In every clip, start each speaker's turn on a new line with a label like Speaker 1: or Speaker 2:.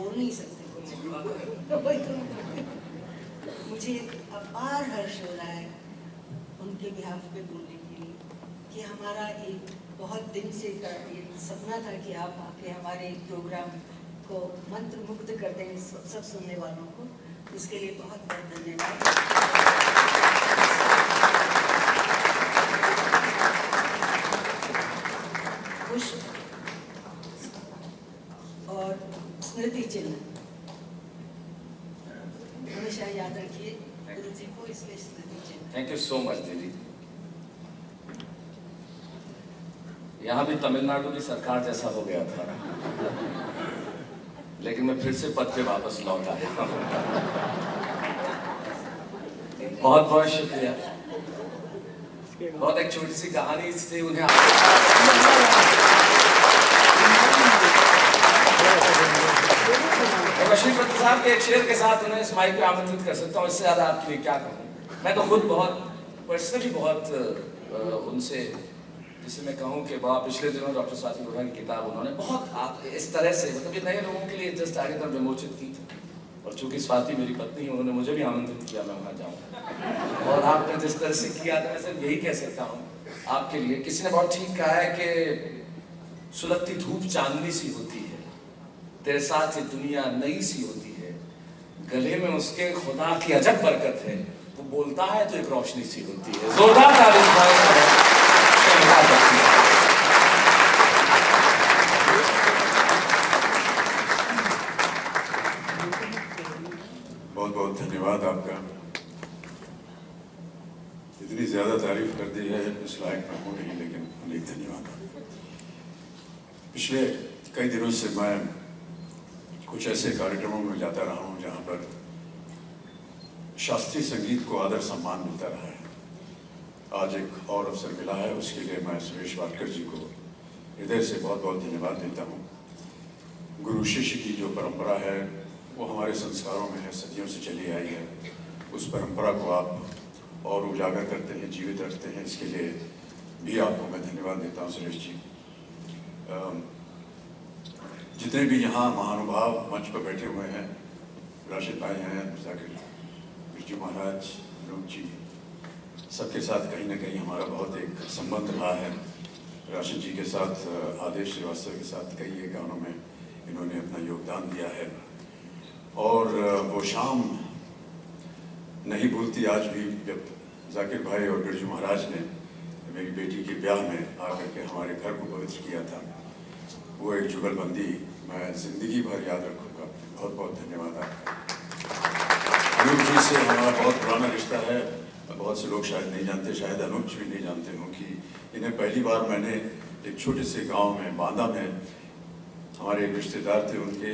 Speaker 1: बोल नहीं सकते मुझे अपार हर्ष हो रहा है उनके बिहाफ पे बोलने के लिए कि हमारा एक बहुत दिन से का ये सपना था कि आप आके हमारे प्रोग्राम को मंत्रमुग्ध कर दें सब सुनने वालों को। उसके लिए बहुत बहुत धन्यवाद। पुष्प और स्मृति चिन्ह हमेशा याद रखिए गुरु जी को, इसलिए स्मृति चिन्ह।
Speaker 2: थैंक यू सो मच दीदी। यहाँ भी तमिलनाडु की सरकार जैसा हो गया था, लेकिन मैं फिर से पद पे वापस लौट आया। बहुत बहुत शुक्रिया। बहुत एक छोटी सी कहानी से उन्हें लक्ष्मीपति साहब के एक शेर के साथ उन्हें इस माइक पे आमंत्रित कर सकता हूँ। इससे ज्यादा आपके लिए क्या कहूँ। मैं तो खुद बहुत पर्सनली बहुत उनसे, जिसे मैं कहूँ कि बहुत पिछले दिनों डॉक्टर स्वाति लोढ़ा की किताब उन्होंने बहुत आप इस तरह से, मतलब ये नए लोगों के लिए जस्ट आगे तक विमोचित की थी। और चूंकि स्वाति मेरी पत्नी है, उन्होंने मुझे भी आमंत्रित किया मैं वहाँ जाऊँ। और आपने जिस तरह से किया था, मैं सिर्फ यही कह सकता हूँ आपके लिए। किसी ने बहुत ठीक कहा है कि सुलगती धूप चांदनी सी होती है, तेरे साथ ये दुनिया नई सी होती है, गले में उसके खुदा की अजब बरकत है, वो बोलता है तो एक रोशनी सी होती है। जोरदार तारीफ
Speaker 3: बहुत बहुत धन्यवाद आपका। इतनी ज्यादा तारीफ कर दी है इस लायक मैं हूँ नहीं, लेकिन अनेक धन्यवाद। पिछले कई दिनों से मैं कुछ ऐसे कार्यक्रमों में जाता रहा हूँ जहाँ पर शास्त्रीय संगीत को आदर सम्मान मिलता रहा है। आज एक और अवसर मिला है, उसके लिए मैं सुरेश वाडकर जी को हृदय से बहुत बहुत धन्यवाद देता हूँ। गुरु शिष्य की जो परंपरा है वो हमारे संस्कारों में है, सदियों से चली आई है। उस परंपरा को आप और उजागर करते हैं, जीवित रखते हैं, इसके लिए भी आपको मैं धन्यवाद देता हूँ सुरेश जी। जितने भी यहाँ महानुभाव मंच पर बैठे हुए हैं, राशिद भाई हैं, जाकिर बिरजू महाराज, अनूप जी, सबके साथ कहीं ना कहीं हमारा बहुत एक संबंध रहा है। राशिद जी के साथ, आदेश श्रीवास्तव के साथ कई एक गानों में इन्होंने अपना योगदान दिया है। और वो शाम नहीं भूलती आज भी, जब जाकिर भाई और बिरजू महाराज ने मेरी बेटी के ब्याह में आकर के हमारे घर को पवित्र किया था। वो एक जुगलबंदी मैं जिंदगी भर याद रखूंगा। बहुत बहुत धन्यवाद आपका। अनूप जी से हमारा बहुत पुराना रिश्ता है। बहुत से लोग शायद नहीं जानते, शायद अनूप जी भी नहीं जानते हों कि इन्हें पहली बार मैंने एक छोटे से गांव में, बांदा में, हमारे एक रिश्तेदार थे, उनके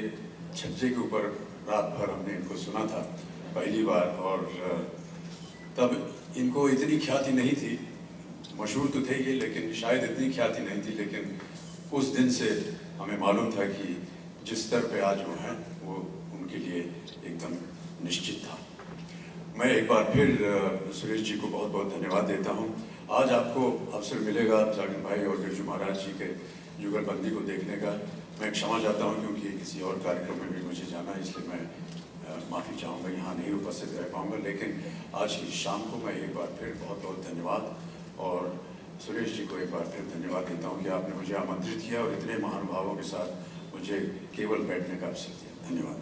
Speaker 3: छज्जे के ऊपर रात भर हमने इनको सुना था पहली बार। और तब इनको इतनी ख्याति नहीं थी, मशहूर तो थे ये, लेकिन शायद इतनी ख्याति नहीं थी। लेकिन उस दिन से हमें मालूम था कि जिस स्तर पे आज वो हैं वो उनके लिए एकदम निश्चित था। मैं एक बार फिर सुरेश जी को बहुत बहुत धन्यवाद देता हूँ। आज आपको अवसर मिलेगा जाकिर भाई और बिरजू महाराज जी के जुगलबंदी को देखने का। मैं क्षमा चाहता हूँ क्योंकि किसी और कार्यक्रम में भी मुझे जाना है, इसलिए मैं माफ़ी चाहूँगा, यहाँ नहीं उपस्थित रह पाऊँगा। लेकिन आज की शाम को मैं एक बार फिर बहुत बहुत धन्यवाद और सुरेश जी को एक बार फिर धन्यवाद देता हूँ कि आपने मुझे आमंत्रित किया और इतने महानुभावों के साथ मुझे केवल बैठने का अवसर दिया। धन्यवाद।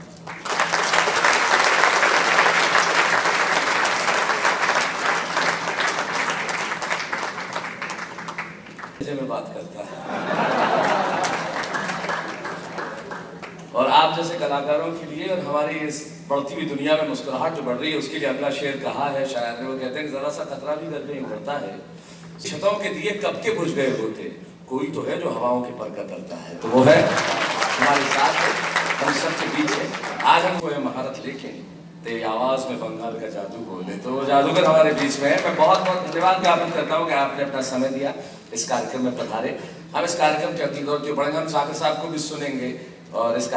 Speaker 2: में बात करता है और आप जैसे कलाकारों के लिए और हमारी इस बढ़ती हुई दुनिया में मुस्कुराहट जो बढ़ रही है, उसके लिए अगला शेर कहा है शायद वो कहते हैं जरा सा खतरा भी करके उभरता है, छतों के दिए कब के बुझ गए होते, कोई तो है जो हवाओं के पर कतरता है। तो वो है हमारे साथ, हम सबके बीच है। आज हम कोई महारत लेके तेरी आवाज में बंगाल का जादू बोले, तो वो जादूगर हमारे बीच में है। मैं बहुत बहुत धन्यवाद ज्ञापन करता हूँ कि आपने अपना समय दिया, इस कार्यक्रम में पधारे। हम इस कार्यक्रम के अगली दौर जो बढ़ेंगे, हम सागर साहब को भी सुनेंगे और इस